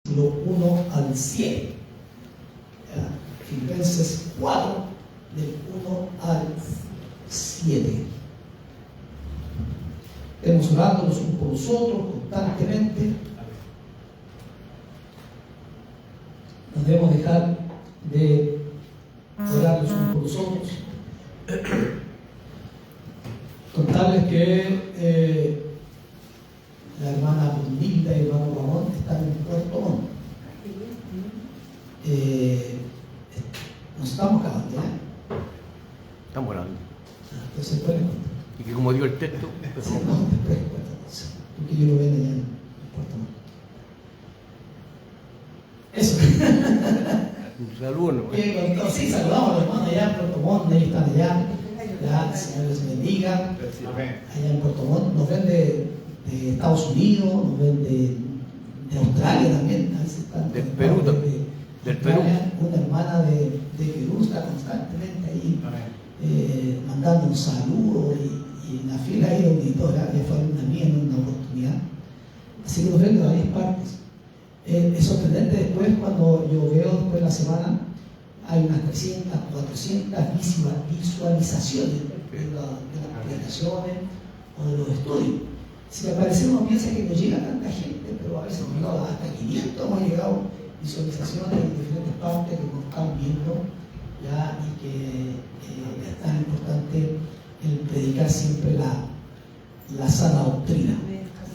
1 al 7. Filipenses 4, del 1 al 7. Estemos orando los unos por los otros constantemente. No debemos dejar de orar los unos por los otros. Contarles que la hermana Brunilda y el hermano Ramón están en Puerto Montt. Nos estamos acabando, ¿ya? Estamos orando. Entonces, pueden contar. Y que como dio el texto, Sí, no, después cuenta entonces. Porque yo lo ven allá en Puerto Montt. Eso. un saludo, ¿no? Sí, saludamos a los hermanos allá en Puerto Montt, ellos están allá. Ya, el Señor les bendiga. Allá en Puerto Montt. Nos ven de Estados Unidos, nos ven de Australia también. Del Perú también. Del Perú. Una hermana de Perú está constantemente ahí mandando saludos y en la fila ahí de auditora, que fue una mía en una oportunidad. Así que nos ven de varias partes. Es sorprendente después cuando yo veo después de la semana, hay unas 300, 400 visualizaciones de las publicaciones o de los estudios. Si me parece, uno piensa que no llega tanta gente, pero a veces hemos llegado hasta 500, hemos llegado visualizaciones en diferentes partes que nos están viendo ya, y que es tan importante el predicar siempre la sana doctrina,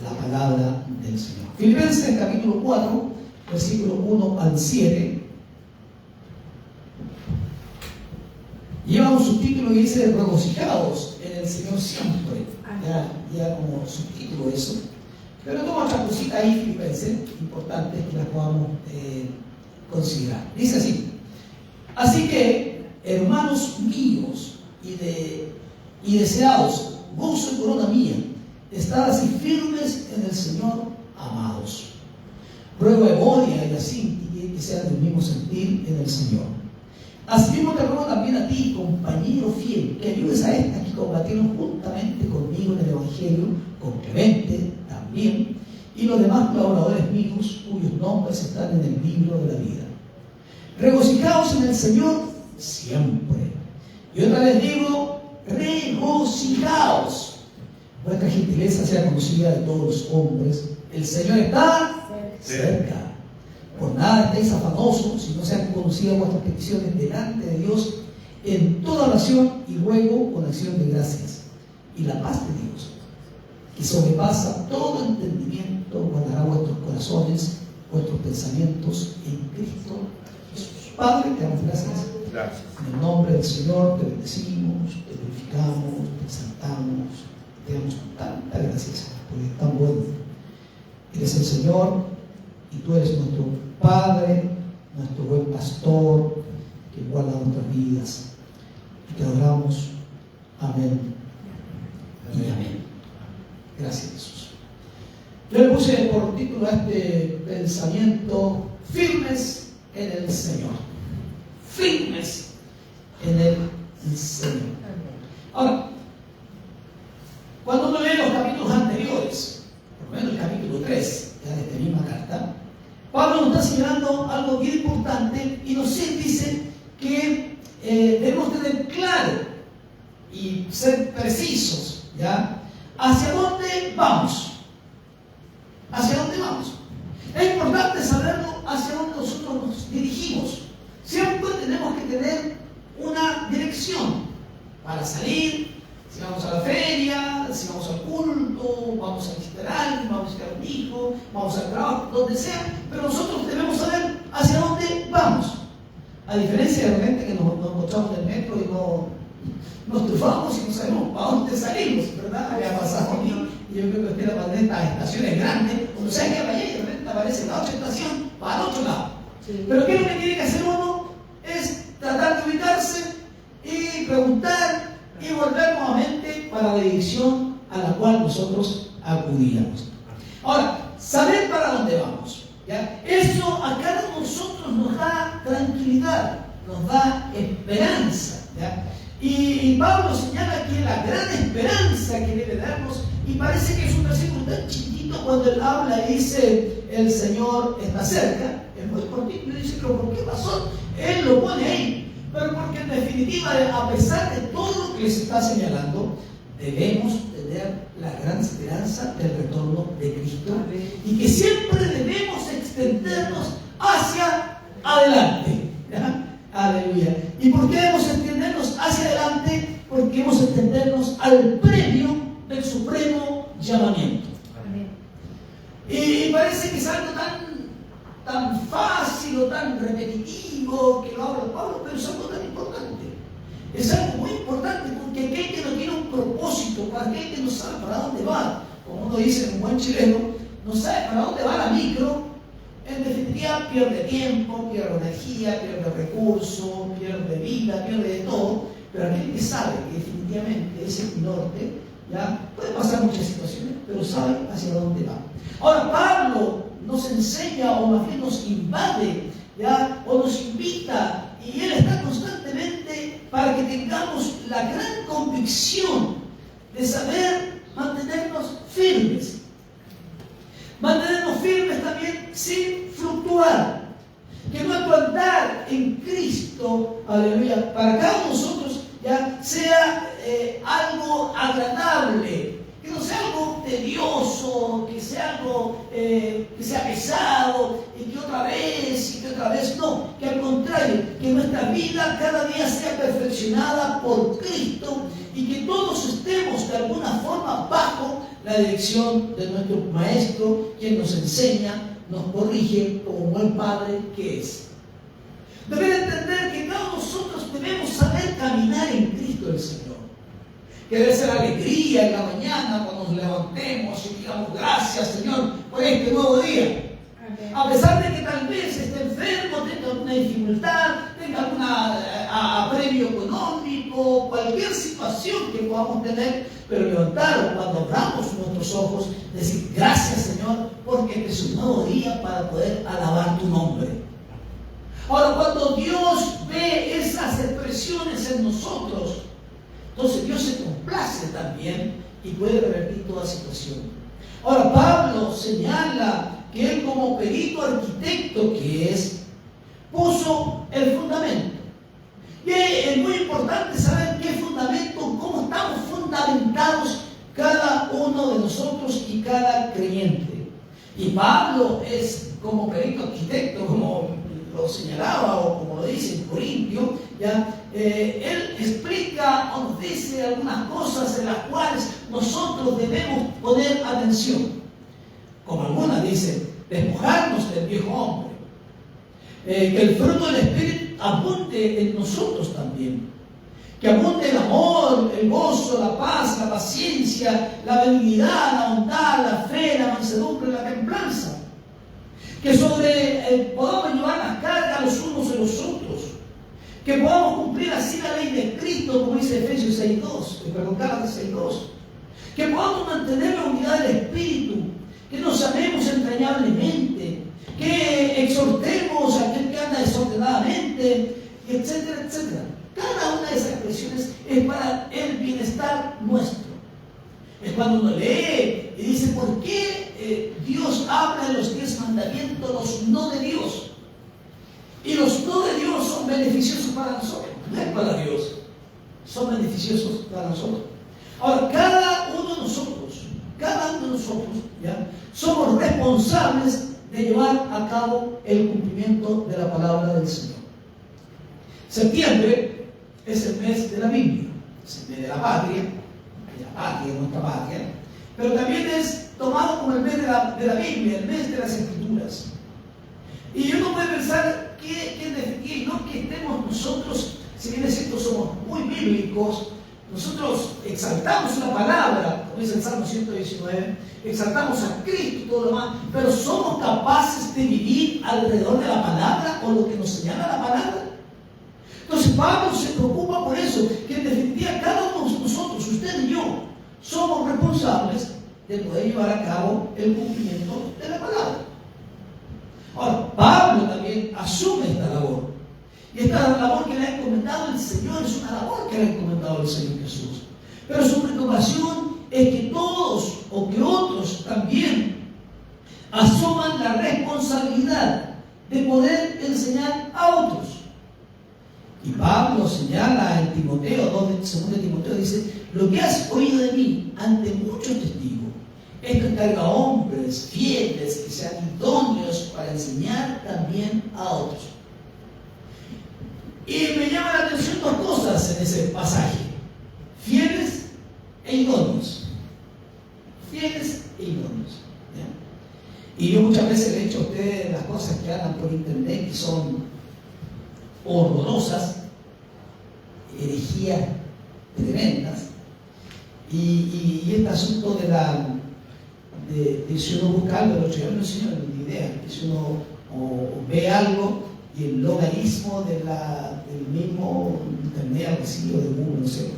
la palabra del Señor. Filipenses capítulo 4, versículo 1 al 7. Lleva un subtítulo que dice regocijados en el Señor siempre. Ya como subtítulo eso. Pero toma otra cosita ahí, Filipenses, importantes que las podamos considerar. Dice así: así que, hermanos míos y deseados, gozo y corona mía, estad así firmes en el Señor, amados. Ruego a Evodia y a Sinti que sean del mismo sentir en el Señor. Asimismo te ruego también a ti, compañero fiel, que ayudes a estas que combatieron juntamente conmigo en el Evangelio, con Clemente también, y los demás colaboradores míos, cuyos nombres están en el libro de la vida. Regocijaos en el Señor siempre. Y otra vez digo, regocijaos. Vuestra gentileza sea conocida de todos los hombres. El Señor está cerca. Por nada estéis afanosos, sino sean conocidas vuestras peticiones delante de Dios en toda oración y ruego con acción de gracias. Y la paz de Dios, que sobrepasa todo entendimiento, guardará vuestros corazones, vuestros pensamientos en Cristo Jesús. Padre, te damos gracias. Gracias. En el nombre del Señor te bendecimos, te glorificamos, te exaltamos, te damos tantas gracias porque es tan bueno. Eres el Señor y tú eres nuestro Padre, nuestro buen pastor que guarda nuestras vidas. Y te adoramos. Amén y amén. Gracias, Jesús. Yo le puse por título a este pensamiento: firmes en el Señor. Firmes en el Señor. Ahora, cuando uno lee los capítulos anteriores, por lo menos el capítulo 3 ya de esta misma carta, Pablo nos está señalando algo bien importante y nos dice que debemos tener claro y ser precisos, ¿ya? ¿Hacia dónde vamos? ¿Hacia dónde vamos? Es importante saberlo hacia dónde nosotros nos dirigimos. Siempre tenemos que tener una dirección para salir. Si vamos a la feria, si vamos al culto, vamos a visitar a alguien, vamos a visitar a un hijo, vamos al trabajo, donde sea, pero nosotros debemos saber hacia dónde vamos. A diferencia de repente que nos encontramos en el metro y nos trufamos y no sabemos para dónde salimos, ¿verdad? Me ha pasado a mí, y yo creo que usted la de estas estaciones grandes, uno sabe que vaya y de repente aparece la otra estación para el otro lado. Sí. Pero ¿qué es lo que tiene que hacer uno? Es tratar de ubicarse y preguntar y volver nuevamente para la dirección a la cual nosotros acudíamos. Ahora, saber para dónde vamos, ¿ya? Eso a cada uno de nosotros nos da tranquilidad, nos da esperanza, ¿ya? Y Pablo señala que la gran esperanza que debe darnos, y parece que es un versículo tan chiquitito cortito cuando él habla y dice, el Señor está cerca. Es muy cortito y dice, pero ¿por qué razón? Él lo pone ahí. Pero porque en definitiva, a pesar de todo lo que les está señalando, debemos tener la gran esperanza del retorno de Cristo y que siempre debemos extendernos hacia adelante. ¿Ya? Aleluya. ¿Y por qué debemos extendernos hacia adelante? Porque debemos extendernos al premio del supremo llamamiento. Amén. Y parece que es algo tan fácil o tan repetitivo que lo habla Pablo, pero es algo tan importante. Es algo muy importante porque aquel que no tiene un propósito, aquel que no sabe para dónde va, como uno dice en un buen chileno, no sabe para dónde va la micro, en definitiva pierde tiempo, pierde energía, pierde recursos, pierde vida, pierde de todo. Pero aquel que sabe que definitivamente es el norte, ya puede pasar muchas situaciones, pero sabe hacia dónde va. Ahora Pablo nos enseña, o más bien nos invade, ¿ya? O nos invita, y él está constantemente para que tengamos la gran convicción de saber mantenernos firmes. Mantenernos firmes también sin fluctuar. Que nuestro andar en Cristo, aleluya, para cada uno de nosotros ya sea algo agradable, que no sea algo tedioso, que sea algo que sea pesado y que otra vez, no, que al contrario, que nuestra vida cada día sea perfeccionada por Cristo y que todos estemos de alguna forma bajo la dirección de nuestro Maestro, quien nos enseña, nos corrige como un buen Padre que es. Deben entender que cada uno de nosotros debemos saber caminar en Cristo el Señor. Que debe ser alegría en la mañana cuando nos levantemos y digamos gracias Señor por este nuevo día. A pesar de que tal vez esté enfermo, tenga alguna dificultad, tenga algún apremio económico, cualquier situación que podamos tener, pero levantar cuando abramos nuestros ojos, decir gracias Señor porque este es un nuevo día para poder alabar tu nombre. Ahora, cuando Dios ve esas expresiones en nosotros, entonces Dios se complace también y puede revertir toda situación. Ahora, Pablo señala que él como perito arquitecto que es, puso el fundamento. Y es muy importante saber qué fundamento, cómo estamos fundamentados cada uno de nosotros y cada creyente. Y Pablo es como perito arquitecto, como lo señalaba o como lo dice en Corintio, ¿ya? Él explica o nos dice algunas cosas en las cuales nosotros debemos poner atención. Como algunas dicen, despojarnos del viejo hombre, que el fruto del Espíritu abunde en nosotros también, que abunde el amor, el gozo, la paz, la paciencia, la benignidad, la bondad, la fe, la mansedumbre, la templanza, que podamos llevar la carga los unos de los otros, que podamos cumplir así la ley de Cristo, como dice Efesios 6:2, Gálatas 6:2, que podamos mantener la unidad del Espíritu, que nos amemos entrañablemente, que exhortemos a aquel que anda desordenadamente, etcétera, etcétera. Cada una de esas expresiones es para el bienestar nuestro. Es cuando uno lee y dice, ¿por qué Dios habla de los 10 mandamientos, los no de Dios? Y los no de Dios son beneficiosos para nosotros, no es para Dios, son beneficiosos para nosotros. Ahora, cada uno de nosotros, ¿ya? Somos responsables de llevar a cabo el cumplimiento de la palabra del Señor. Septiembre es el mes de la Biblia, es el mes de la patria, nuestra patria, pero también es tomado como el mes de la Biblia, el mes de las Escrituras. Y uno puede pensar que no que estemos nosotros, si bien es cierto, somos muy bíblicos, nosotros exaltamos la palabra, como dice el Salmo 119, exaltamos a Cristo y todo lo demás, pero ¿somos capaces de vivir alrededor de la palabra o lo que nos señala la palabra? Entonces Pablo se preocupa por eso, que en definitiva cada uno de nosotros, usted y yo, somos responsables de poder llevar a cabo el cumplimiento de la palabra. Ahora, Pablo también asume esta labor. Y esta labor que le ha encomendado el Señor es una labor que le ha encomendado el Señor Jesús. Pero su preocupación es que todos o que otros también asuman la responsabilidad de poder enseñar a otros. Y Pablo señala en Timoteo, 2 de Timoteo, dice: lo que has oído de mí ante muchos testigos, esto encarga a hombres fieles que sean idóneos para enseñar también a otros. Y me llama la atención dos cosas en ese pasaje: fieles e idóneos. Fieles e idóneos. ¿Ya? Y yo muchas veces le he dicho a ustedes las cosas que hablan por internet que son horrorosas, herejías tremendas. Y este asunto de si uno busca algo, yo no enseño ni idea, que si uno ve algo y el logaritmo del mismo internet, algo así, o de Google, no sé,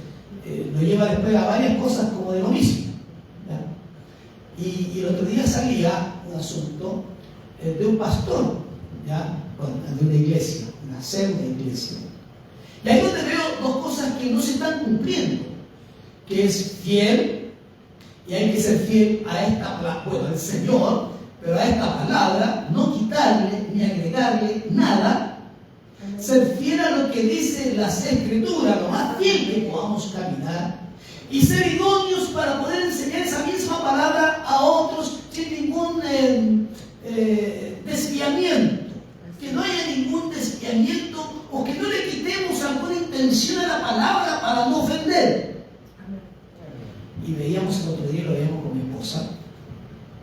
lo lleva después a varias cosas como de lo mismo. ¿Ya? Y el otro día salía un asunto de un pastor, ¿ya? De una iglesia, una pseudo iglesia. Y ahí donde veo dos cosas que no se están cumpliendo, que es fiel, y hay que ser fiel a esta palabra, bueno, al Señor, pero a esta palabra, no quitarle ni agregarle nada, ser fiel a lo que dice las Escrituras, lo más fiel que podamos caminar, y ser idóneos para poder enseñar esa misma palabra a otros sin ningún desviamiento, que no haya ningún desviamiento o que no le quitemos alguna intención a la palabra para no ofender. Y veíamos el otro día, lo veíamos con mi esposa,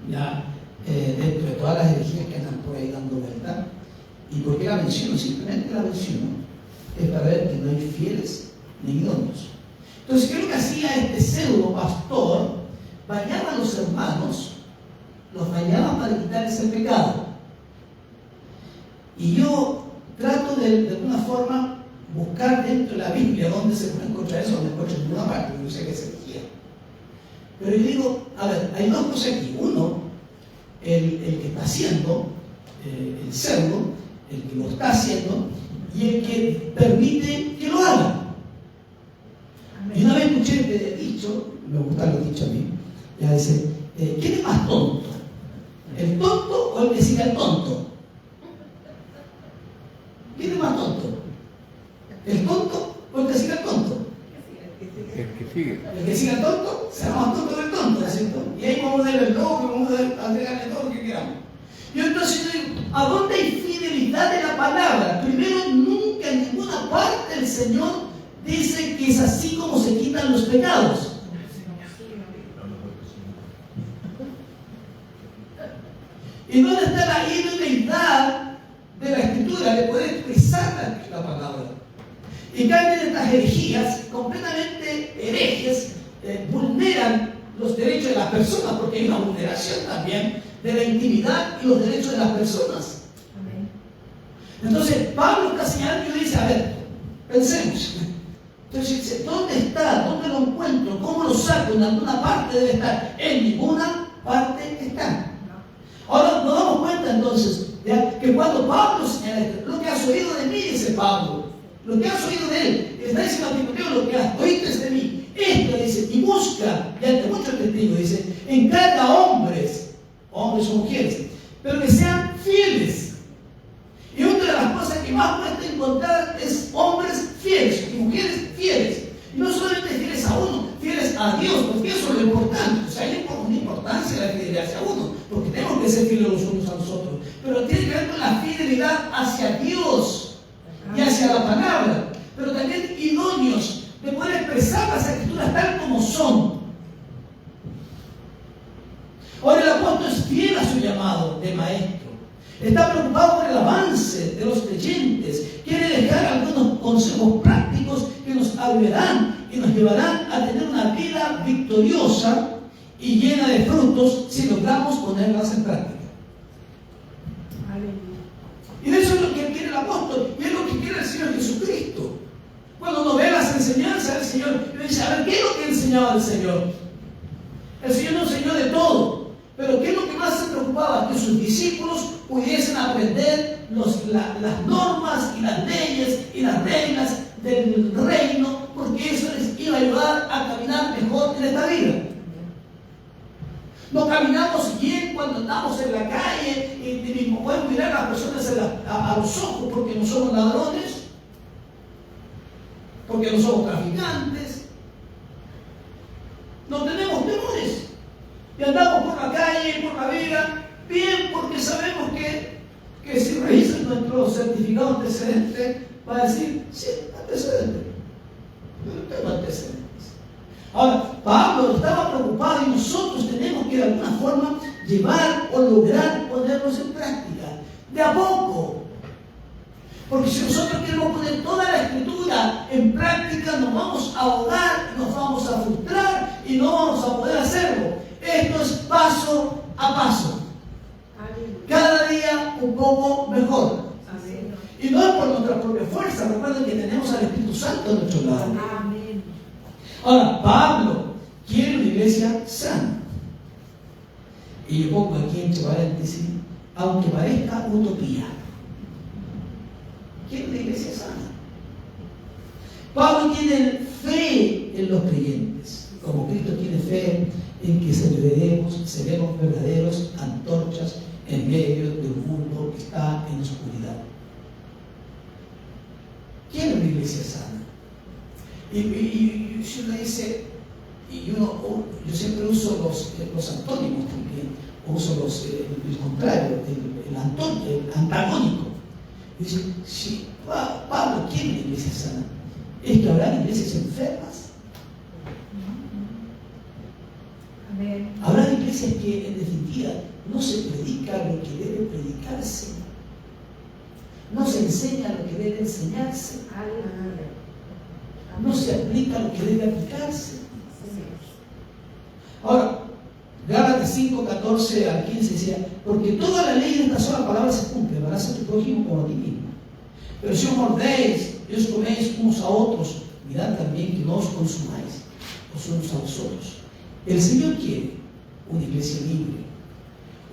ya dentro de todas las herejías que andan por ahí dando vuelta. ¿Y por qué la menciono? Simplemente la menciono. Es para ver que no hay fieles ni idóneos. Entonces, ¿qué es lo que hacía este pseudo pastor? Bañaba a los hermanos, los bañaba para quitarles el pecado. Y yo trato de alguna forma buscar dentro de la Biblia dónde se puede encontrar eso, no encuentro en ninguna parte, porque yo sé que es herejía. Pero yo digo, a ver, hay dos cosas aquí. Uno, el que está haciendo, el pseudo, el que lo está haciendo, y el que permite que lo haga. Y una vez escuché este dicho, me gustan los dichos a mí, ya dice: ¿quién es más tonto? ¿El tonto o el que sigue al tonto? ¿Quién es más tonto? ¿El tonto o el que sigue al tonto? El que sigue. El que sigue al tonto será más tonto del tonto, ¿no es cierto? Y ahí vamos a darle el logo, vamos a agregarle todo lo que queramos. Yo entonces digo, ¿a dónde hay fidelidad de la palabra? Primero, nunca en ninguna parte el Señor dice que es así como se quitan los pecados. ¿Y dónde está la idoneidad de la Escritura de poder expresar la palabra? Y caen en estas herejías completamente herejes, vulneran los derechos de las personas, porque hay una vulneración también de la intimidad y los derechos de las personas. Amén. Entonces, Pablo está señalando y dice: a ver, pensemos. Entonces dice: ¿dónde está? ¿Dónde lo encuentro? ¿Cómo lo saco? En alguna parte debe estar. En ninguna parte está. Ahora nos damos cuenta entonces que cuando Pablo señala esto, lo que has oído de mí, dice Pablo, lo que has oído de él, está diciendo a Timoteo: lo que has oído de mí, esto dice, y busca, y ante muchos testigos, dice, encarga a hombres o mujeres, pero que sean fieles. Y una de las cosas que más cuesta encontrar es hombres fieles y mujeres fieles. Y no solamente fieles a uno, fieles a Dios, porque eso es lo importante. O sea, hay una importancia la fidelidad hacia uno, porque tenemos que ser fieles los unos a los otros. Pero tiene que ver con la fidelidad hacia Dios y hacia la palabra, pero también idóneos de poder expresar las Escrituras tal como son. Ahora el apóstol es fiel a su llamado de maestro. Está preocupado por el avance de los creyentes. Quiere dejar algunos consejos prácticos que nos ayudarán y nos llevarán a tener una vida victoriosa y llena de frutos si logramos ponerlas en práctica. Y de eso es lo que quiere el apóstol, y es lo que quiere el Señor Jesucristo. Cuando uno ve las enseñanzas del Señor, uno dice: a ver, ¿qué es lo que enseñaba el Señor? El Señor nos enseñó de todo, pero ¿qué es lo que más se preocupaba? Que sus discípulos pudiesen aprender las normas y las leyes y las reglas del reino, porque eso les iba a ayudar a caminar mejor en esta vida. No caminamos bien cuando andamos en la calle y podemos mirar a las personas a los ojos porque no somos ladrones, porque no somos traficantes. No tenemos temores. Y andamos por la calle, por la vida, bien, porque sabemos que si revisan nuestro certificado antecedente, va a decir, sí, antecedente. Pero tengo antecedentes. Ahora, Pablo estaba preocupado y nosotros tenemos que de alguna forma llevar o lograr ponernos en práctica. De a poco. Porque si nosotros queremos poner toda la Escritura en práctica, nos vamos a ahogar, nos vamos a frustrar y no vamos a poder hacerlo. Esto es paso a paso. Cada día un poco mejor. Y no es por nuestra propia fuerza. Recuerden que tenemos al Espíritu Santo a nuestro lado. Ahora, Pablo quiere una iglesia sana. Y yo pongo aquí entre paréntesis, aunque parezca utopía. Quiere una iglesia sana. Pablo tiene fe en los creyentes, como Cristo tiene fe en que seremos verdaderos antorchas en medio de un mundo que está en oscuridad. Quiere una iglesia sana. Y si uno dice, yo siempre uso los antónimos también, uso el contrario, el antagónico. Y dice, si Pablo quiere una iglesia sana, es que habrá iglesias enfermas. Amén. Habrá iglesias que en definitiva no se predica lo que debe predicarse, no se enseña lo que debe enseñarse, no se aplica lo que debe aplicarse. Ahora, Gálatas 5, 14 al 15 decía, porque toda la ley de esta sola palabra se cumple, amarás a tu prójimo como a ti mismo. Pero si os mordéis y os coméis unos a otros, mirad también que no os consumáis los unos a los otros. El Señor quiere una iglesia libre,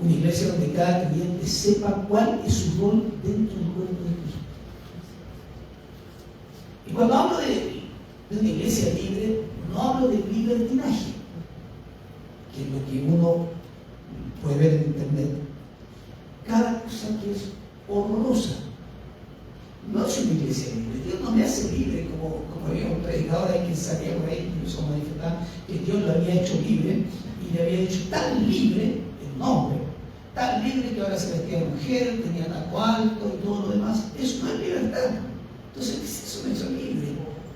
una iglesia donde cada creyente sepa cuál es su rol dentro del cuerpo de Cristo. Y cuando hablo de una iglesia libre, no hablo de libertinaje, que es lo que uno puede ver en internet. Cada cosa que es horrorosa. No es una iglesia libre. Dios no me hace libre como había un predicador ahí que salía por ahí, incluso manifestar que Dios lo había hecho libre y le había hecho tan libre el nombre, tan libre que ahora se vestía de mujer, tenía taco alto y todo lo demás. Eso no es libertad. Entonces, eso me hizo libre.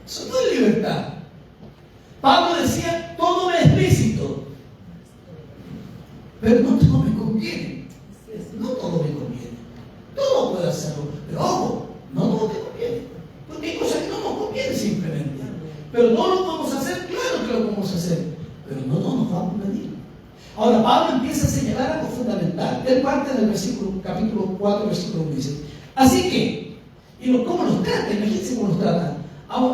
Eso no es libertad. Pablo decía, todo me es lícito, pero no todo me conviene. No todo me conviene. Todo puedo hacerlo, pero ojo, no todo te conviene. Porque hay cosas que no nos convienen simplemente. Pero no lo podemos hacer, claro que lo podemos hacer, pero no nos va a convenir. Ahora, Pablo empieza a señalar algo fundamental. Él parte del capítulo 4, versículo 1, dice, así que, ¿cómo los trata? Imagínense cómo los trata.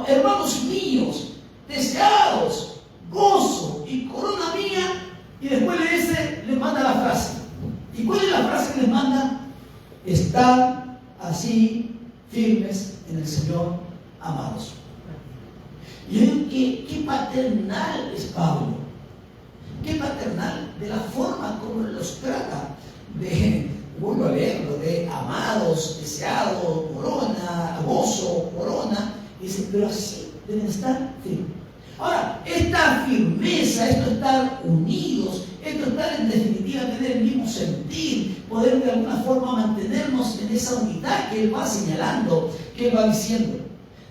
Hermanos míos, deseados, gozo y corona mía, y después les manda la frase. ¿Y cuál es la frase que les manda? Estad así firmes en el Señor, amados. Y yo digo que qué paternal es Pablo, qué paternal de la forma como los trata, vuelvo a leerlo, de amados, deseados, corona, gozo, corona. Dice, pero así deben estar firmes. Ahora, esta firmeza, esto estar unidos, esto estar en definitiva, tener el mismo sentir, poder de alguna forma mantenernos en esa unidad que él va señalando, que él va diciendo.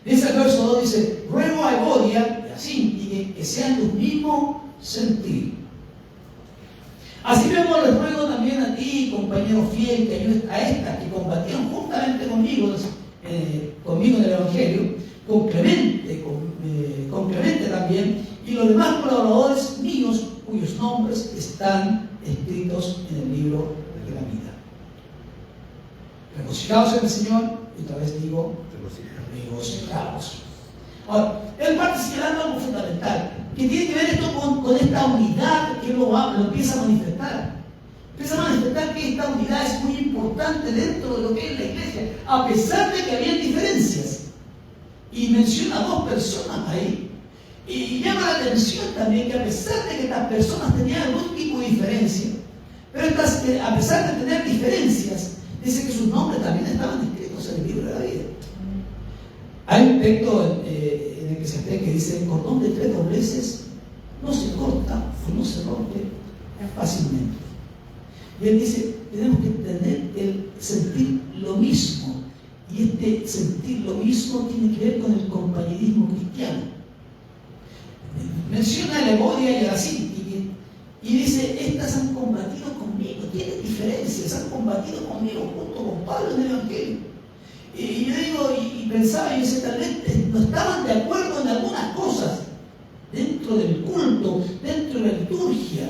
Dice el verso 2, dice, ruego a Evodia y a Síntique que sean de un mismo sentir. Así mismo les ruego también a ti, compañero fiel, que ayudes a estas que combatieron juntamente conmigo en el Evangelio, complemente también, y los demás colaboradores míos, cuyos nombres están escritos en el libro de la vida. Regocijaos en el Señor, y otra vez digo, regocijaos. Ahora, él parte señalando algo fundamental, que tiene que ver esto con esta unidad que lo empieza a manifestar. Empieza a manifestar que esta unidad es muy importante dentro de lo que es la iglesia, a pesar de que había diferencias. Y menciona a dos personas ahí Y llama la atención también que a pesar de que estas personas tenían algún tipo de diferencia, pero a pesar de tener diferencias, dice que sus nombres también estaban escritos en el libro de la vida. Hay un texto en el que se ve que dice: el cordón de 3 dobleces no se corta o no se rompe fácilmente. Y él dice: tenemos que tener el sentir lo mismo. Y este sentir lo mismo tiene que ver con el compañerismo cristiano. Menciona a Evodia y a la Síntique y dice: estas han combatido conmigo, tienen diferencias, han combatido conmigo junto con Pablo en el Evangelio. Y yo digo, y pensaba, y decía, tal vez no estaban de acuerdo en algunas cosas dentro del culto, dentro de la liturgia.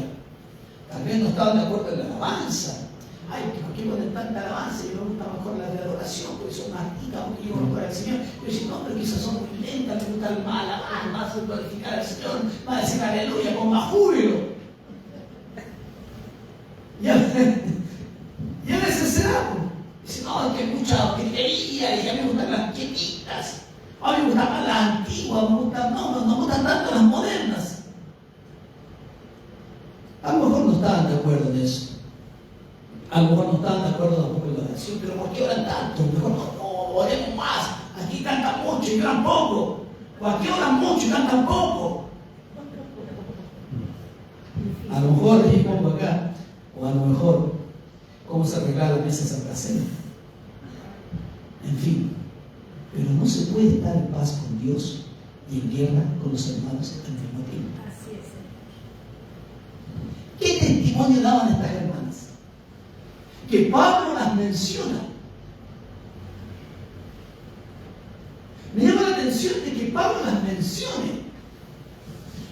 Tal vez no estaban de acuerdo en la alabanza. Ay, ¿por qué ponen tanta alabanza? Yo me gusta mejor la de adoración, porque son más ricas, porque yo conozco al Señor. Yo decía: no, pero quizás son muy lentas, me gusta más alabar, más glorificar al Señor, más decir aleluya con más júbilo. Y a veces se da. Dice: no, es que hay mucha gritería y a mí me gustan las quietitas. A mí me gustan más las antiguas, no me gustan tanto las modernas. A lo mejor no estaban de acuerdo en eso. A lo mejor no estaban de acuerdo tampoco en la oración, pero ¿por qué oran tanto? Mejor no oremos más. Aquí cantan mucho y oran poco. O aquí oran mucho y cantan poco. A lo mejor, y pongo acá, o a lo mejor, ¿cómo se arregla la mesa de Santa Cena? En fin, pero no se puede estar en paz con Dios y en guerra con los hermanos al mismo tiempo. Así es. ¿Qué testimonio daban estas hermanas? Que Pablo las menciona. Me llama la atención de que Pablo las mencione.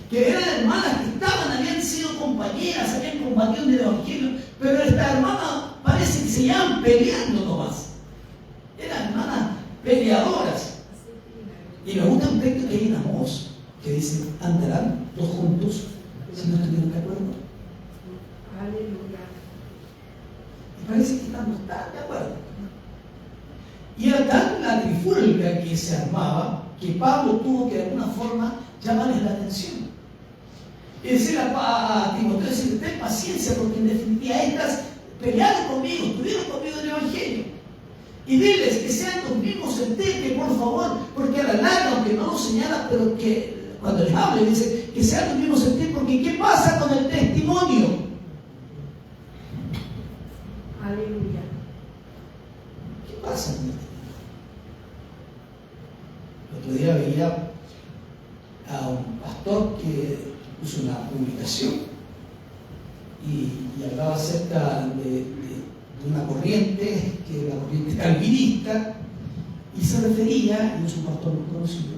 Que eran hermanas que habían sido compañeras, habían combatido en el Evangelio, pero estas hermanas parece que se iban peleando nomás. Eran hermanas peleadoras. Y me gusta un texto que hay en Amós, que dice: andarán 2 juntos si no estuvieron de acuerdo. Aleluya. Y parece que no están de acuerdo. Y era tan la trifulca que se armaba que Pablo tuvo que de alguna forma llamarles la atención. Y decir a Timoteo, decirle: ten paciencia, porque en definitiva estas pelearon conmigo, estuvieron conmigo en el Evangelio. Y diles que sean los mismos sentir, que por favor, porque a la larga, aunque no lo señala, pero que cuando les hable, dice que sean los mismos sentir, porque ¿qué pasa con el testimonio? Aleluya. ¿Qué pasa con el testimonio? El otro día veía a un pastor que puso una publicación y hablaba acerca de una corriente, que es la corriente calvinista, y se refería, y es un pastor muy conocido,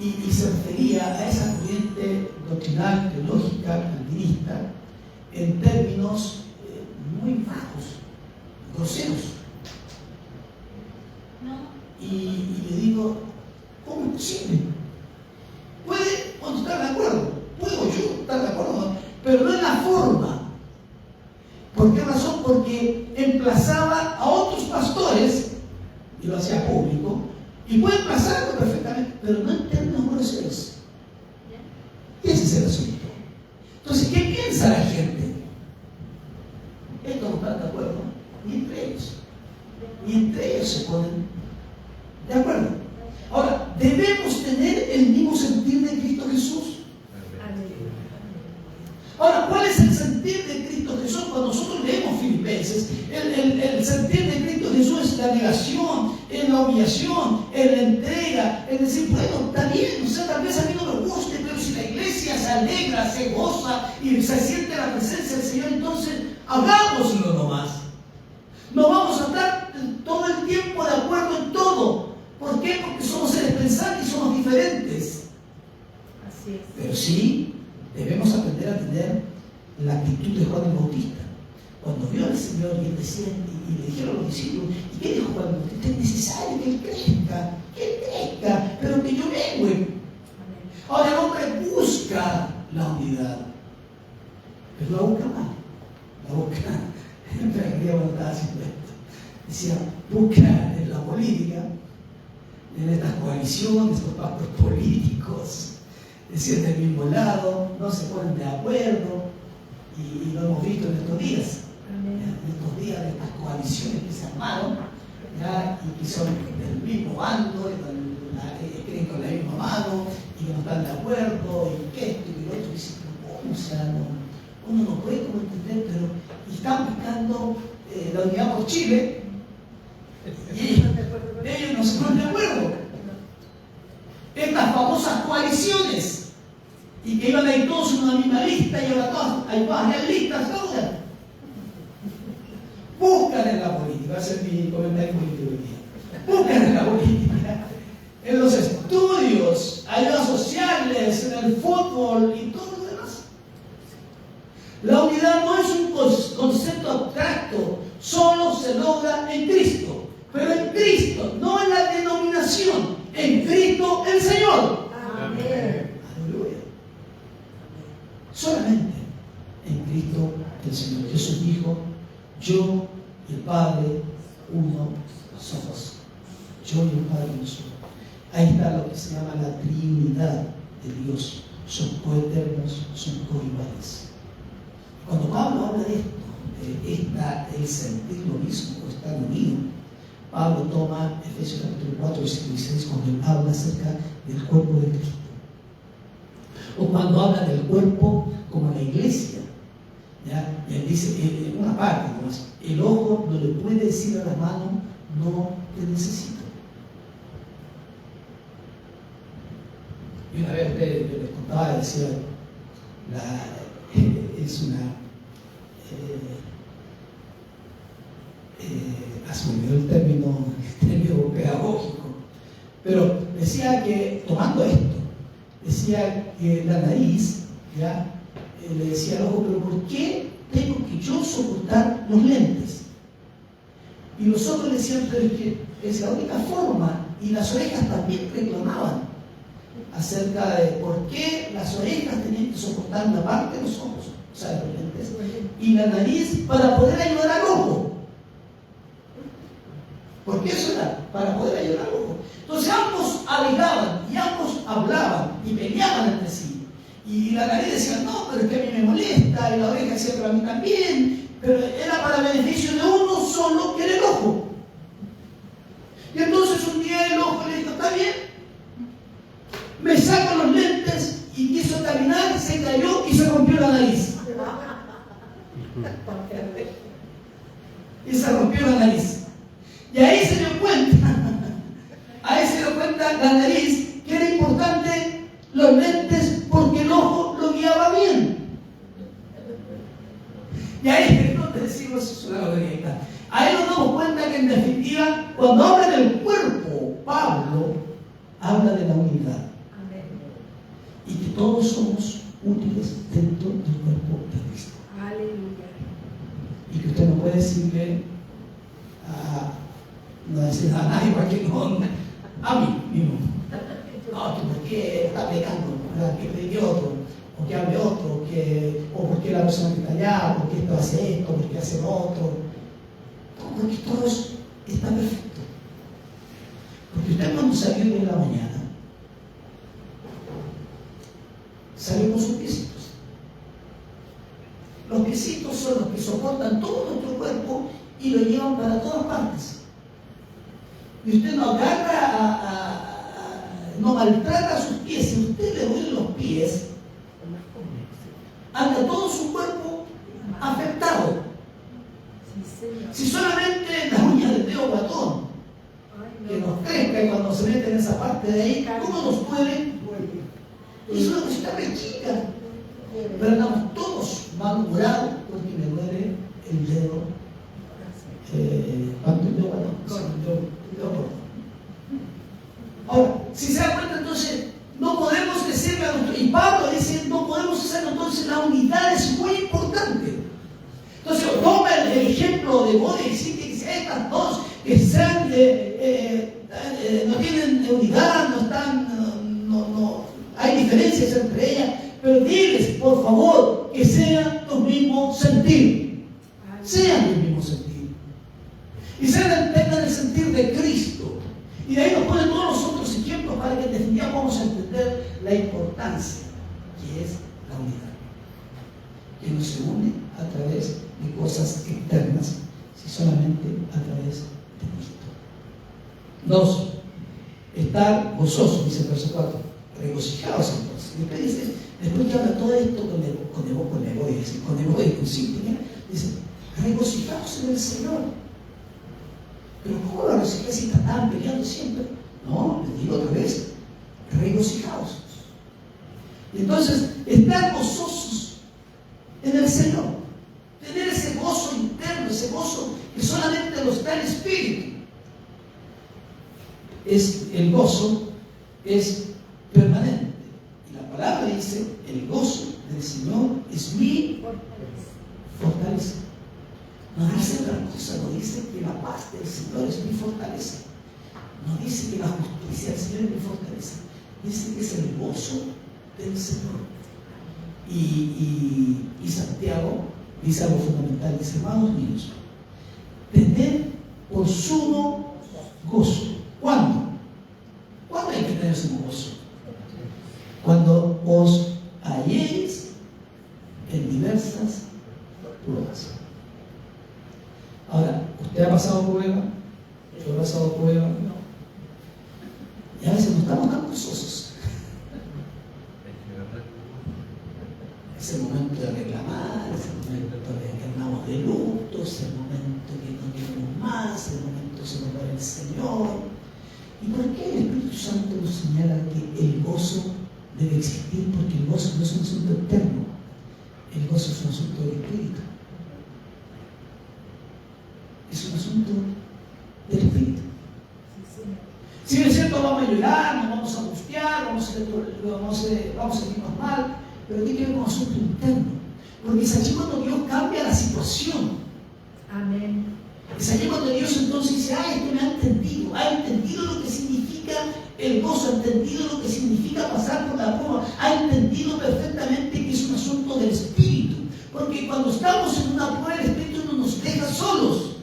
y se refería a esa corriente doctrinal, teológica, calvinista, en términos muy bajos, groseros. Y le digo: ¿cómo es posible? Puede uno estar de acuerdo, puedo yo estar de acuerdo, pero no en la forma. ¿Por qué razón? Porque emplazaba a otros pastores, y lo hacía público, y puede emplazarlo perfectamente, pero no en términos groseros. Ese es el asunto. Entonces, ¿qué piensa la gente? Estos no están de acuerdo, y entre ellos. Y entre ellos se ponen de acuerdo. Ahora, debemos tener el mismo sentir de Cristo Jesús. Ahora, ¿cuál es el sentir de Cristo Jesús? Cuando nosotros leemos Filipenses, el sentir de Cristo Jesús es la negación, es la humillación, es la entrega, es decir: bueno, está bien, o sea, tal vez a mí no me guste, pero si la iglesia se alegra, se goza y se siente la presencia del Señor, entonces hagámoslo nomás. No vamos a estar todo el tiempo de acuerdo en todo. ¿Por qué? Porque somos seres pensantes y somos diferentes. Así es. Pero sí debemos aprender a tener la actitud de Juan el Bautista. Cuando vio al Señor y él decía, y le dijeron a los discípulos: ¿y qué dijo Juan el Bautista? Es necesario que él crezca, pero que yo mengüe. Ahora el hombre busca la unidad, pero la busca mal. La busca, en realidad, cuando estaba haciendo esto, decía: busca en la política, en estas coaliciones, estos pactos políticos, es decir, del mismo lado, no se ponen de acuerdo, y lo hemos visto en estos días. En estos días de estas coaliciones que se armaron, ¿ya? Y que son del mismo bando, creen con la misma mano, y que no están de acuerdo, y que esto y que lo otro, y dicen, ¿cómo? O sea, uno no puede como entender, pero y están buscando la unidad por Chile, y ellos no se ponen de acuerdo. Estas famosas coaliciones, y que iban a ir todos en una misma lista, y ahora todas, hay varias listas, todas. Buscan en la política, va a ser mi comentario político hoy día. Buscan en la política, en los estudios, ayudas sociales, en el fútbol y todo lo demás. La unidad no es un concepto abstracto, solo se logra en Cristo. Pero en Cristo, no en la denominación, en Cristo el Señor. Amén. Aleluya. Solamente en Cristo el Señor. Jesús dijo, yo y el Padre uno somos. Yo y el Padre uno somos. Ahí está lo que se llama la Trinidad de Dios. Son coeternos, son coiguales. Cuando Pablo habla de esto, el sentir lo mismo o estar unido, Pablo toma Efesios capítulo 4, versículo 16, cuando él habla acerca del cuerpo de Cristo. O cuando habla del cuerpo como la iglesia. ¿Ya? Y él dice, en una parte, nomás, el ojo no le puede decir a la mano, no te necesito. Y una vez yo les contaba, decía, es una... asumió el término pedagógico, pero decía que, tomando esto, decía que la nariz, ¿ya? Le decía al ojo, pero ¿por qué tengo que yo soportar los lentes? Y los otros le decían, pero es que es la única forma, y las orejas también reclamaban acerca de por qué las orejas tenían que soportar una parte de los ojos, o sea, de los lentes, y la nariz para poder ayudar al ojo. ¿Por qué eso era? Para poder ayudar al ojo. Entonces ambos alegaban y ambos hablaban y peleaban entre sí. Y la nariz decía, no, pero es que a mí me molesta, y la oreja decía, pero a mí también, pero era para beneficio de uno solo, que era el ojo. Y entonces un día el ojo le dijo, está bien, me saco los lentes, y quiso caminar, se cayó y se rompió la nariz. Y se rompió la nariz. Y ahí se dio cuenta la nariz, que era importante los lentes porque el ojo lo guiaba bien. Y ahí es donde decimos, es una gloria. Ahí nos damos cuenta que en definitiva, cuando habla del cuerpo, Pablo habla de la unidad. Y que todos somos útiles dentro del cuerpo de Cristo. Aleluya. Y que usted no puede decirle no decir a nadie para que no, a mí mismo. No, que por qué está pecando, que predique otro, o que hable otro, o por qué la persona que está allá, por qué esto hace esto, por qué hace lo otro. Porque todo eso está perfecto. Porque usted cuando salió de la mañana, salió con sus piecitos. Los piecitos son los que soportan todo nuestro cuerpo y lo llevan para todas partes. Y usted no agarra no maltrata sus pies. Si usted le duele los pies, anda todo su cuerpo afectado. Si solamente las uñas del dedo guatón que nos crezca y cuando se mete en esa parte de ahí, ¿cómo nos duele? Es una cosita re chica. Pero andamos todos malhumorados porque me duele el dedo. ¿Cuánto el dedo guatón? Ahora, si se da cuenta, entonces no podemos decirle a nuestro, y Pablo dice, no podemos hacer, entonces la unidad es muy importante. Entonces toma el ejemplo de Boris y dice, estas dos que sean, no tienen unidad, no están, no hay diferencias entre ellas, pero diles, por favor, que sean los mismos sentir. Sean los mismos sentir. Y tengan el sentir de Cristo. Y de ahí nos pone todos los otros ejemplos para que en definitiva podamos entender la importancia que es la unidad, que no se une a través de cosas externas, sino solamente a través de Cristo. 2. Estar gozoso, dice el verso 4. Regocijaos entonces. Después que habla todo esto con egoísmo, dice, regocijaos en el Señor. Pero ¿cómo lo regocijáis si estaban peleando siempre? No, les digo otra vez, regocijaos. Y entonces, estar gozosos en el Señor. Tener ese gozo interno, ese gozo que solamente los da el Espíritu. El gozo es permanente. Y la palabra dice, el gozo del Señor es mi fortaleza. No dice otra cosa, no dice que la paz del Señor es mi fortaleza. No dice que la justicia del Señor es mi fortaleza. Dice que es el gozo del Señor. Y Santiago dice algo fundamental, dice, hermanos míos, tened por sumo gozo. ¿Cuándo? ¿Cuándo hay que tener sumo gozo? Cuando os halléis en diversas pruebas. Ahora, ¿usted ha pasado prueba? ¿Yo he pasado prueba? No. Y a veces no estamos tan gozosos. Ese momento de reclamar, ese momento de que andamos de luto, ese momento que no queremos más, ese momento se nos va el Señor. ¿Y por qué el Espíritu Santo nos señala que el gozo debe existir? Porque el gozo no es un asunto externo, el gozo es un asunto del Espíritu. Es un asunto del Espíritu. Si es cierto, vamos a llorar, nos vamos a angustiar, vamos a sentirnos mal, pero tiene que ver con un asunto interno. Porque es allí cuando Dios cambia la situación. Amén. Es allí cuando Dios entonces dice, me ha entendido lo que significa el gozo, ha entendido lo que significa pasar por la prueba, ha entendido perfectamente que es un asunto del Espíritu. Porque cuando estamos en una prueba, el Espíritu no nos deja solos.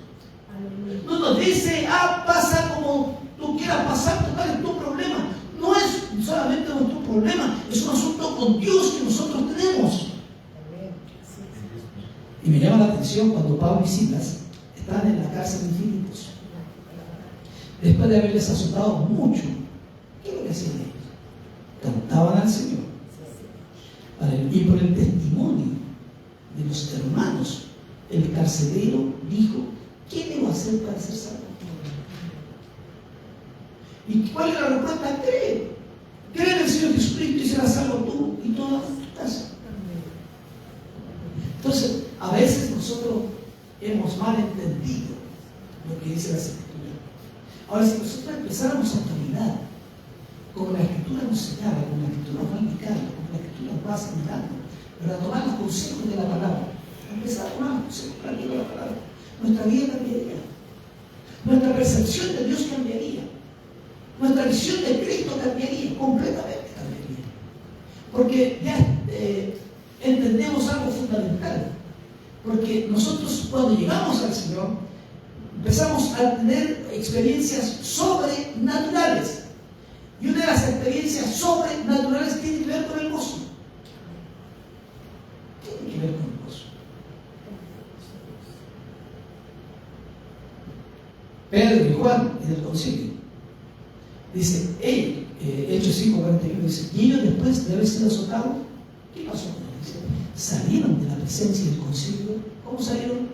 No nos dice, pasa como tú quieras pasar, total es tu problema. No es solamente nuestro problema, es un asunto con Dios que nosotros tenemos. Y me llama la atención cuando Pablo y Silas estaban en la cárcel de Filipos, después de haberles azotado mucho, ¿qué es lo que hacían ellos? Cantaban al Señor. Y por el testimonio de los hermanos, el carcelero dijo, ¿qué debo hacer para ser salvo? ¿Y cuál es la respuesta? Cree en el Señor Jesucristo y serás salvo tú y toda tu casa. Entonces, a veces nosotros hemos mal entendido lo que dice la Escritura. Ahora, si nosotros empezáramos a caminar como la Escritura nos señala, como la Escritura nos va indicando, como la Escritura nos va señalando, pero a tomar los consejos de la palabra, a empezar a tomar los consejos prácticos de la palabra, nuestra vida cambiaría, nuestra percepción de Dios cambiaría, nuestra visión de Cristo cambiaría, completamente cambiaría, porque ya entendemos algo fundamental, porque nosotros cuando llegamos al Señor empezamos a tener experiencias sobrenaturales, y una de las experiencias sobrenaturales tiene que ver con el gozo. Tiene que ver con el gozo. Pedro y Juan en el concilio dice, Hechos 5:41 dice, y ellos después de haber sido azotados, ¿qué pasó con ellos? Dice, salieron de la presencia del concilio. ¿Cómo salieron?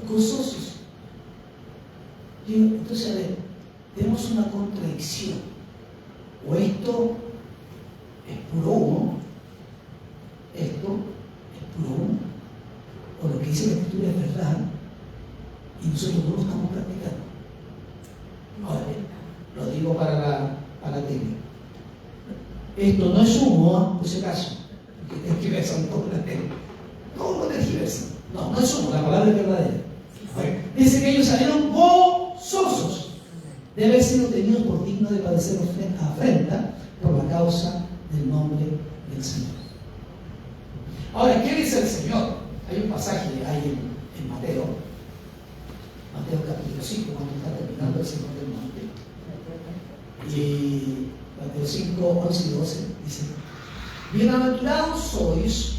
Gozosos. Entonces, a ver, tenemos una contradicción. O esto es puro humo, o lo que dice la Escritura es verdad, y nosotros no lo estamos practicando. Ahora bien, lo digo para la técnica. Esto no es humo, por si acaso, que tergiversan todo la técnica. Todo lo tergiversan. No es humo, la palabra es verdadera. Dice que ellos salieron gozosos de haber sido tenidos por dignos de padecer afrenta por la causa del nombre del Señor. Ahora, ¿qué dice el Señor? Hay un pasaje ahí en Mateo capítulo 5, cuando está terminando el Sermón del Monte. Y Mateo 5, 11 y 12 dice: bienaventurados sois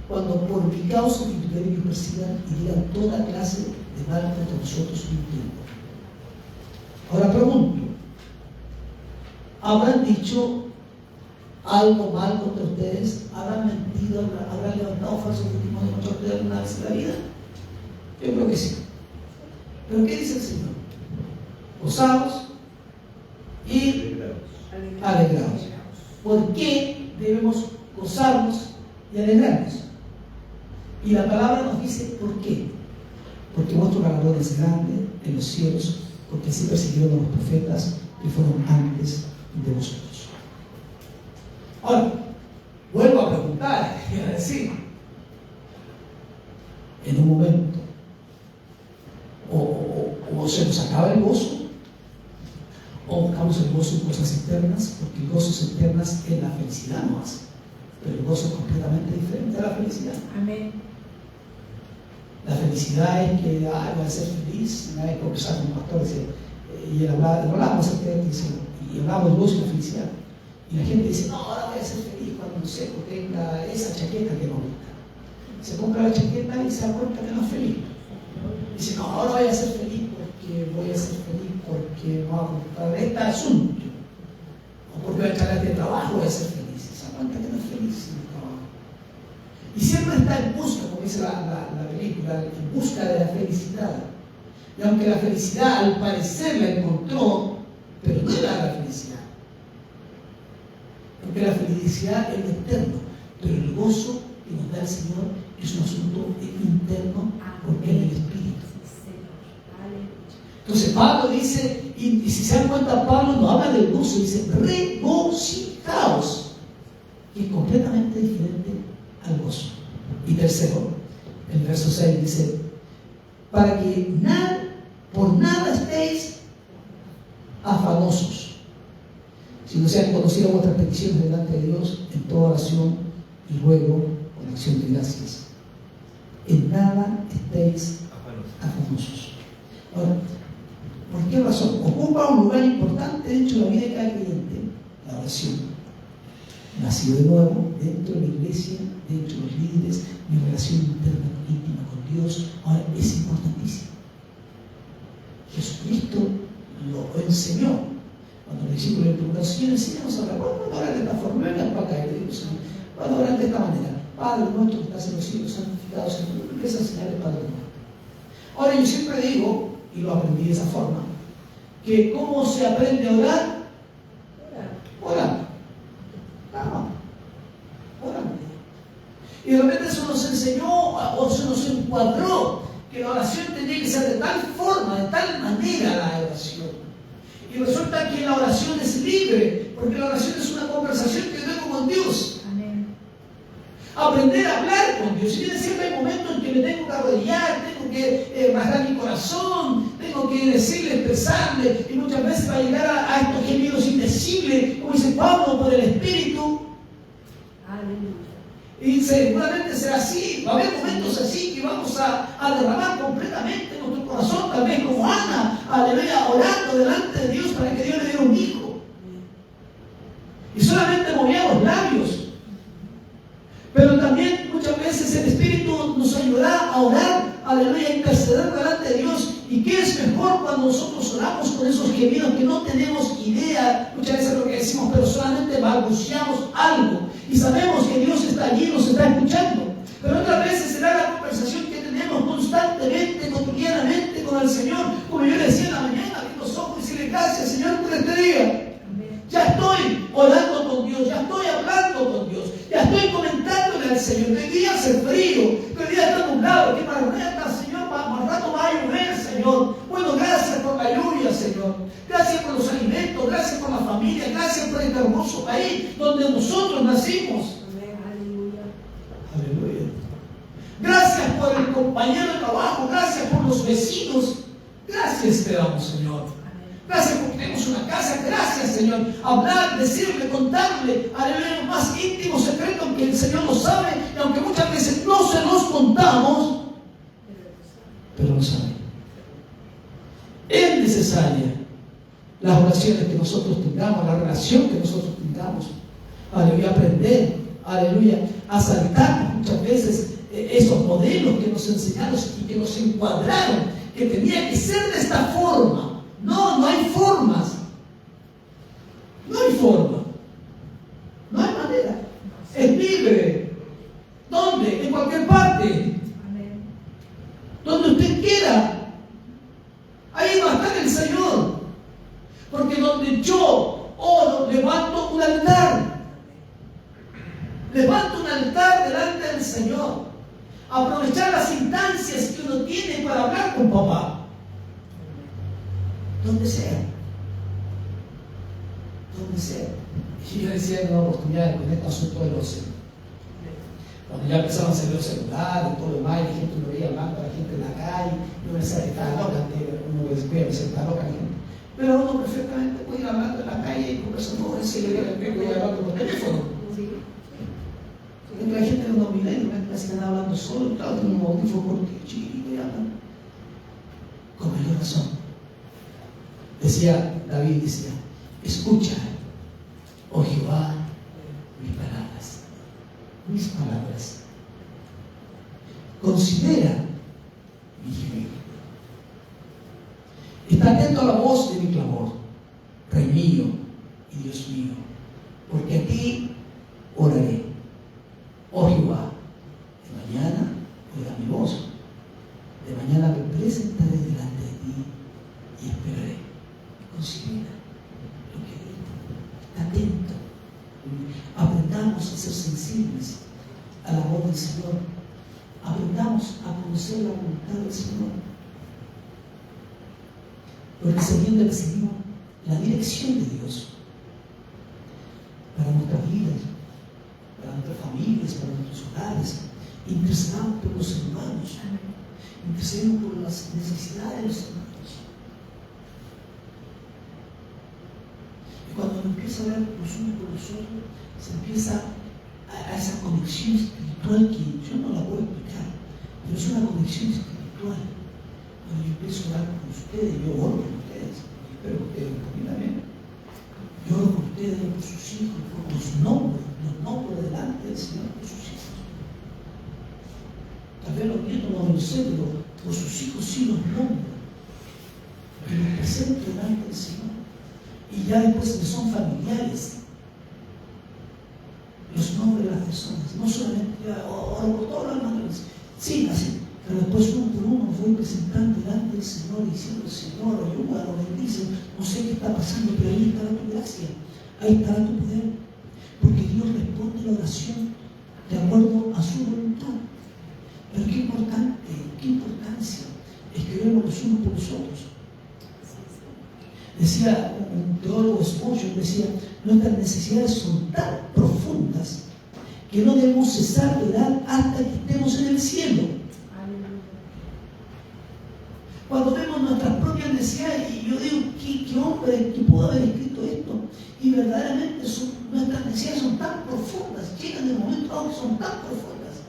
cuando por mi causa vituperen y persigan y digan toda clase de mal contra vosotros mintiendo. Ahora pregunto, ¿habrán dicho algo mal contra ustedes? ¿Habrán mentido? ¿Habrán levantado falsos testimonios contra ustedes alguna vez en la vida? Yo creo que sí. ¿Pero qué dice el Señor? Gozaos y alegraos. ¿Por qué debemos gozarnos y alegrarnos? Y la palabra nos dice ¿por qué? Porque vuestro galardón es grande en los cielos, porque así persiguieron a los profetas que fueron antes de vosotros. Ahora, vuelvo a preguntar, y a decir, en un momento, o se nos acaba el gozo, o buscamos el gozo en cosas eternas, porque el gozo eternas es la felicidad no hace, pero el gozo es completamente diferente a la felicidad. Amén. La felicidad es que voy a ser feliz. Una vez conversaba con un pastor y él hablábamos y hablábamos del gozo y la felicidad. Y la gente dice: no, ahora voy a ser feliz cuando no sé, tenga esa chaqueta que me gusta. Se compra la chaqueta y se da cuenta que no es feliz. Dice: no, ahora voy a ser feliz porque me voy a comprar este asunto, o porque voy a echar este trabajo, voy a ser feliz. Y se da cuenta que no es feliz en el trabajo. Y siempre está en busca, como dice la película, en busca de la felicidad. Y aunque la felicidad al parecer la encontró, pero no era la felicidad. Porque la felicidad es lo eterno, pero el gozo que nos da el Señor es un asunto interno, porque es el Espíritu. Entonces Pablo dice, y si se dan cuenta, Pablo no habla del gozo, dice regocijaos, que es completamente diferente al gozo. Y tercero, el verso 6 dice: para que por nada estéis afanosos, sino sean conocidas vuestras peticiones delante de Dios en toda oración y ruego con acción de gracias. En nada estéis afanosos. Ahora, ¿por qué razón? Ocupa un lugar importante dentro de la vida de cada creyente, la oración. Nacido de nuevo, dentro de la iglesia, dentro de los líderes, mi relación interna íntima con Dios, ahora es importantísimo. Jesucristo lo enseñó. Cuando los discípulos le preguntaron: Señor, enséñanos a orar. ¿Cuándo orar de esta forma? Vengan para acá. Y le digo: Señor, ¿cuándo orar de esta manera? Padre nuestro que estás en los cielos, santificado sea tu nombre. Empieza a enseñarle Padre nuestro. Ahora, yo siempre digo, y lo aprendí de esa forma, que ¿cómo se aprende a orar? Orando. Orando. Y de repente eso nos enseñó o se nos encuadró que la oración tenía que ser de tal forma, de tal manera la oración. Y resulta que la oración es libre, porque la oración es una conversación que tengo con Dios. Amén. Aprender a hablar con Dios. Y siempre hay momentos en que me tengo que arrodillar, tengo que rasgar mi corazón, tengo que decirle, expresarle, y muchas veces va a llegar a estos gemidos indecibles, como dice Pablo, por el Espíritu. Aleluya. Y seguramente será así. Va a haber momentos así que vamos a derramar completamente nuestro corazón, tal vez como Ana, aleluya, orando delante de Dios para que Dios le diera un hijo. Y solamente movía los labios. Pero también muchas veces el Espíritu nos ayudará a orar, aleluya, a interceder delante de Dios. ¿Y qué es mejor cuando nosotros oramos con esos gemidos que no tenemos idea? Muchas veces lo que decimos, pero solamente balbuceamos algo. Y sabemos que Dios está allí, nos está escuchando. Pero otras veces será la conversación que tenemos constantemente, cotidianamente con el Señor. Como yo le decía en la mañana, abrir los ojos y decirle: gracias, Señor, por este día. Ya estoy orando con Dios, ya estoy hablando con Dios, ya estoy comentándole al Señor. Hoy día hace frío, hoy día está nublado, que marreta, Señor, más rato va a llover, Señor. Bueno, gracias por la lluvia, Señor. Gracias por los alimentos, gracias por la familia, gracias por este hermoso país donde nosotros nacimos. Aleluya. Aleluya. Gracias por el compañero de trabajo, gracias por los vecinos. Gracias te damos, Señor. Gracias porque tenemos una casa. Gracias, Señor. Hablar, decirle, contarle, aleluya, los más íntimos secretos que el Señor lo sabe, y aunque muchas veces no se los contamos, pero lo sabe. Es necesaria las oraciones que nosotros tengamos, la relación que nosotros tengamos. Aleluya, aprender, aleluya, a saltar muchas veces esos modelos que nos enseñaron y que nos encuadraron, que tenía que ser de esta forma. No, no hay formas. No hay forma. No hay manera. Es libre. ¿Dónde? En cualquier parte. Amén. Donde usted quiera. Ahí va a estar el Señor. Porque donde yo oro, levanto un altar. Levanto un altar delante del Señor. Aprovechar las instancias que uno tiene para hablar con papá. Donde sea. Donde sea. Y yo decía en una oportunidad con este asunto de los cuando ya empezaron a salir los celulares y todo lo demás, y la gente me veía hablando a la gente en la calle, yo me decía que estaba loca, uno decía que estaba loca la gente. Pero uno perfectamente puede ir hablando en la calle y conversando con ese y le voy hablando por teléfono. Sí. La gente de unos milenios casi están hablando solo, y claro, tiene un audífono cortito, chiquito y hablan. Con mayor razón. Decía David, decía, escucha, oh Jehová, mis palabras. Considera mi gemir. Está atento a la voz de mi clamor, Rey mío y Dios mío, porque a ti oraré. Oh Jehová, de mañana oirá mi voz. De mañana me presentaré delante de ti y esperaré. Considera lo que digo. Está atento. Aprendamos a ser sensibles a la voz del Señor. Aprendamos a conocer la voluntad del Señor. Porque recibimos la dirección de Dios para nuestras vidas, para nuestras familias, para nuestros hogares. Intercedamos por los hermanos. Intercedemos por las necesidades de los hermanos. Y cuando uno empieza a ver los unos por los otros, se empieza a esa conexión espiritual que yo no la puedo explicar, pero es una conexión espiritual. Cuando yo empiezo a orar por ustedes, yo oro por ustedes, espero que ustedes me también amén. Yo oro por ustedes, oro por sus hijos, por los nombres delante del Señor por sus hijos. Tal vez los nietos no lo sé, pero por sus hijos sí los nombro. Que los presento delante del Señor. Y ya después que son familiares, los nombres de las personas, no solamente oro por todos los hermanos, sí, así, pero después uno por uno voy presentando delante del Señor y diciendo, Señor, ayúdalo, bendice, no sé qué está pasando, pero ahí estará tu gracia, ahí estará tu poder, porque Dios responde la oración de acuerdo a su voluntad. Pero qué importancia escribirnos los unos por los otros. Decía un teólogo Spurgeon, decía, nuestras necesidades son tan profundas que no debemos cesar de orar hasta que estemos en el cielo. Cuando vemos nuestras propias necesidades, y yo digo, ¿qué hombre que pudo haber escrito esto? Y verdaderamente nuestras necesidades son tan profundas, llegan de momento a que son tan profundas.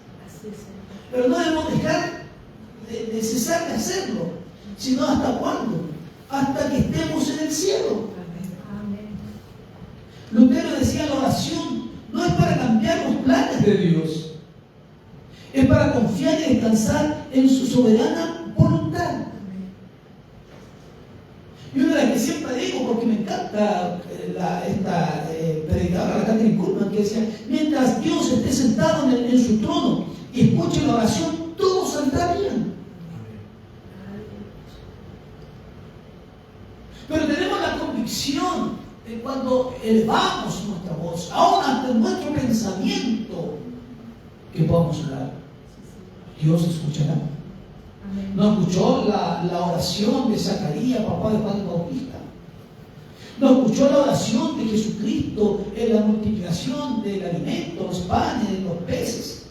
Pero no debemos dejar de cesar de hacerlo, sino hasta cuándo. Hasta que estemos en el cielo. Amén. Lutero decía, la oración no es para cambiar los planes de Dios, es para confiar y descansar en su soberana voluntad. Y una de las que siempre digo, porque me encanta esta predicadora, la Catherine Kuhlman, que decía, mientras Dios esté sentado en su trono y escuche la oración, todo saldrá bien. Pero tenemos la convicción de cuando elevamos nuestra voz, aún ante nuestro pensamiento, que podamos orar, Dios escuchará. No escuchó la oración de Zacarías, papá de Juan Bautista. No escuchó la oración de Jesucristo en la multiplicación del alimento, los panes, los peces.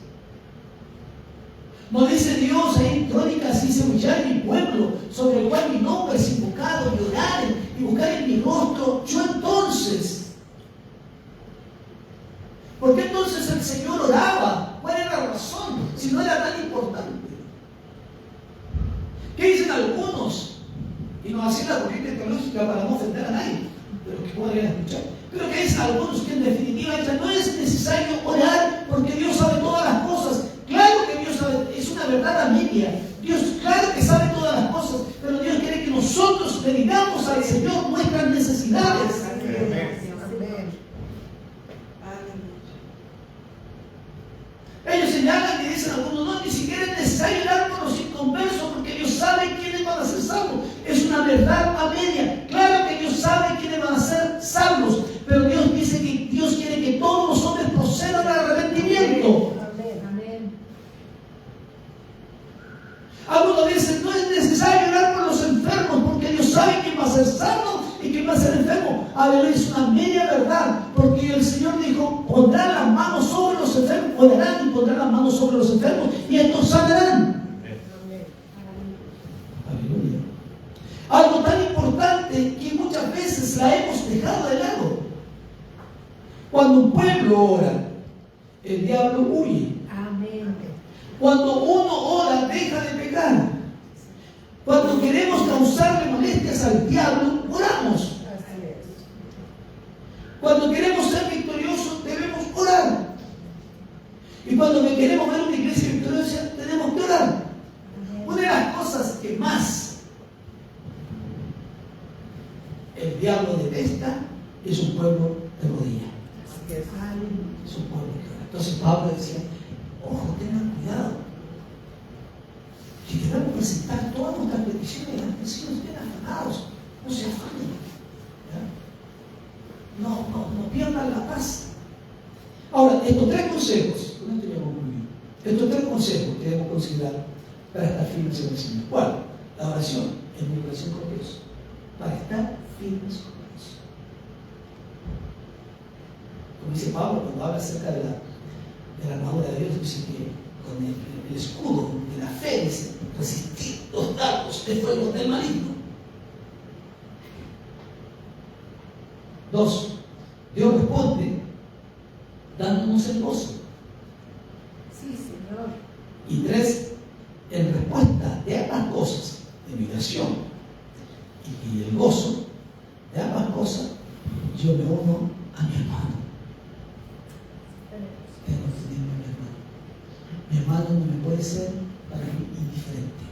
No dice Dios ahí en Crónicas, hice humillar mi pueblo, sobre el cual mi nombre es invocado, y oraren y buscar en mi rostro. Yo entonces, ¿por qué entonces el Señor oraba? ¿Cuál era la razón? Si no era tan importante. ¿Qué dicen algunos? Y nos hacen la corriente teológica para no ofender a nadie. podrían escuchar. Creo que es algunos que en definitiva dicen, no es necesario orar porque Dios sabe todas las cosas. Claro que Dios sabe, es una verdad a media. Dios claro que sabe todas las cosas, pero Dios quiere que nosotros le digamos al Señor nuestras necesidades. Ellos señalan y dicen algunos, no, ni siquiera es necesario orar por los inconversos porque Dios sabe quiénes van a ser salvos. Es una verdad a media. Claro que Dios sabe quiénes van a ser salvos, pero Dios dice que Dios quiere que todos los hombres procedan al arrepentimiento. Algunos dicen, no es necesario orar por los enfermos porque Dios sabe quién va a ser salvo y quién va a ser enfermo. Aleluya, es una media verdad, porque el Señor dijo, pondrán las manos sobre los enfermos, orarán y pondrán las manos sobre los enfermos y estos sanarán. Aleluya. Algo tan importante que muchas veces la hemos dejado de lado. Cuando un pueblo ora, el diablo huye. Cuando uno ora, deja de pecar. Cuando queremos causarle molestias al diablo, oramos. Cuando queremos ser victoriosos, debemos orar. Y cuando queremos ver una iglesia victoriosa, tenemos que orar. Una de las cosas que más el diablo detesta es un pueblo de rodillas. Es un pueblo que ora. Entonces Pablo decía, ojo, tengan cuidado. Si debemos presentar todas nuestras peticiones delante del Señor, estén afanados, no se afanen. No pierdan la paz. Ahora, estos tres consejos, con esto ya concluí. Estos tres consejos que debemos considerar para estar firmes en el Señor. ¿Cuál? La oración, en mi relación con Dios. Para estar firmes con Dios. Como dice Pablo cuando habla acerca de la armadura de Dios, dice que con el escudo de la fe dice resistir los dardos de fuego del maligno. 2. Dios responde dándonos el gozo. Sí, Señor. Y 3. En respuesta de ambas cosas, de mi oración y el gozo de ambas cosas, yo me uno a mi hermano. Tengo que unirme a mi hermano. Mi hermano no me puede ser para mí indiferente.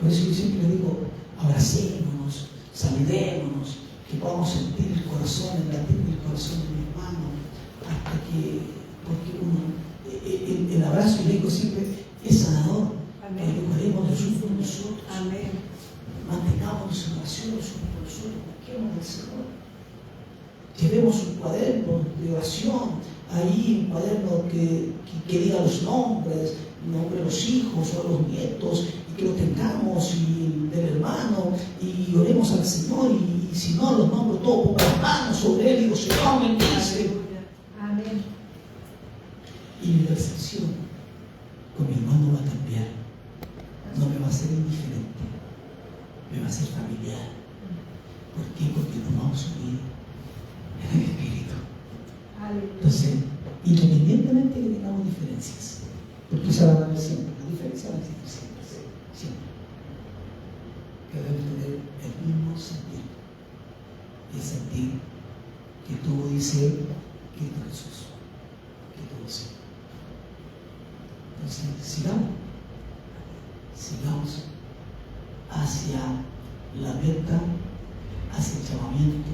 Por eso yo siempre le digo, abracémonos, saludémonos, que podamos sentir el corazón, el latir del corazón de mi hermano, hasta que, porque el abrazo, y le digo siempre, es sanador. Ayudaremos los unos con los otros. Amén. Mantengámonos en oración los unos con los otros, busquemos al Señor. Llevemos un cuaderno de oración, ahí un cuaderno que diga los nombres, nombre de los hijos o los nietos, y que lo tengamos, y del hermano, y oremos al Señor, y si no los nombro todos, pongo las manos sobre él y digo, Señor, bendice. Amén. Y mi percepción con mi hermano va a cambiar. No me va a ser indiferente, me va a ser familiar. ¿Por qué? Porque nos vamos a unir en el Espíritu. Entonces, independientemente de que tengamos diferencias, porque se van a ver siempre, las diferencias van a existir siempre, que debemos tener el mismo sentir, y el sentir que tuvo, dice, Cristo Jesús, que tuvo Señor. Entonces, sigamos hacia la meta, hacia el llamamiento.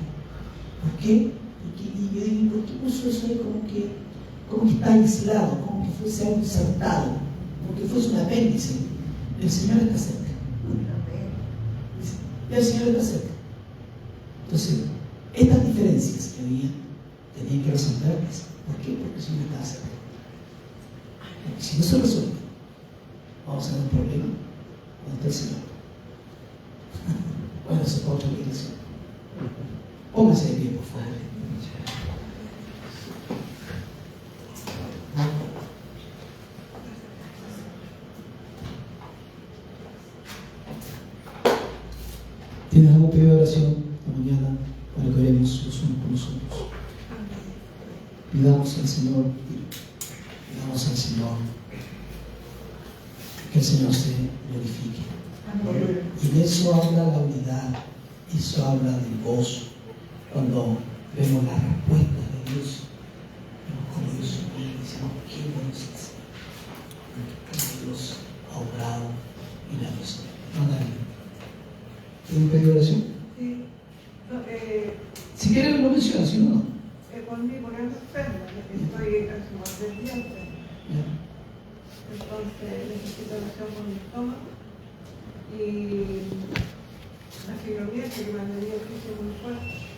¿Por qué? Y yo digo, ¿por qué puso eso ahí como que está aislado, como que fuese algo insertado, como que fuese un apéndice? El Señor está cerca. El Señor está cerca. Entonces, estas diferencias que había, tenían que resolverlas. ¿Por qué? Porque el Señor estaba cerca. Porque si no se resuelve, vamos a tener un problema con el Señor. Bueno, eso es otra obligación. Pónganse de pie, por favor. ¿Tienes algún pedido de oración esta mañana para que oremos los unos con los otros? Pidamos al Señor, pidamos al Señor que el Señor se glorifique. Y de eso habla la unidad, eso habla del gozo, Cuando vemos la respuesta de Dios, vemos cómo Dios sonríe y decimos, qué bueno es el Señor. Cómo Dios ha obrado milagrosamente. ¿Tiene un pedido de oración? Sí. No, Si quieren lo menciona, si no, no. por mí, por eso enferma, estoy hace más de 10 días. Ya. Entonces necesito oración con mi estómago y la fibromialgia que me han venido muy fuerte.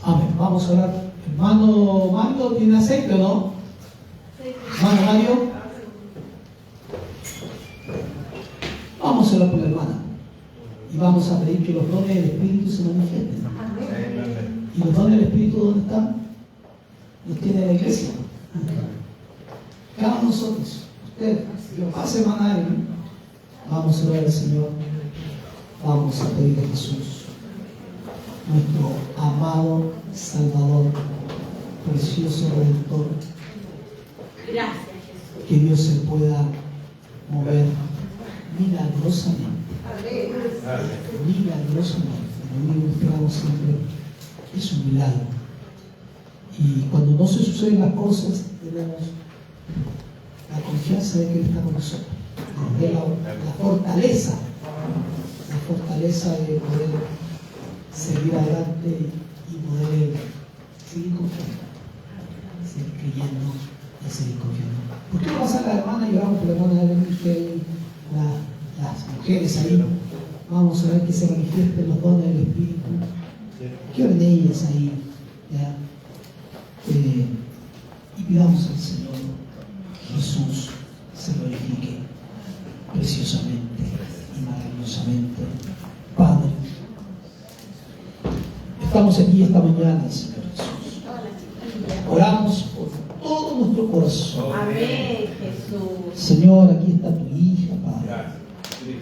Amén. Vamos a orar. Hermano Mario, ¿tiene aceite o no? Hermano Mario. Vamos a orar por la hermana. Y vamos a pedir que los dones del Espíritu se manifiesten. ¿Y los dones del Espíritu dónde están? Los tiene la iglesia. Cada uno de nosotros, usted, hace hermana Evelyn, vamos a orar al Señor. Vamos a pedir a Jesús, nuestro amado Salvador, precioso Redentor. Gracias, Jesús. Que Dios se pueda mover milagrosamente. Milagrosamente. Lo único que esperamos siempre es un milagro. Y cuando no se suceden las cosas, tenemos la confianza de que Él está con nosotros. Nos dé la fortaleza de poder seguir adelante y poder seguir confiando, seguir creyendo y seguir confiando. ¿Por qué no pasar a la hermana y oramos por la hermana de Miguel, las mujeres ahí? Vamos a ver que se manifiesten los dones del Espíritu. Que oren ellas ahí, ¿ya? Y pidamos al Señor Jesús se glorifique preciosamente y maravillosamente. Padre, estamos aquí esta mañana, Señor Jesús. Oramos por todo nuestro corazón. Amén, Jesús. Señor, aquí está tu hija, Padre.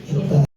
Esta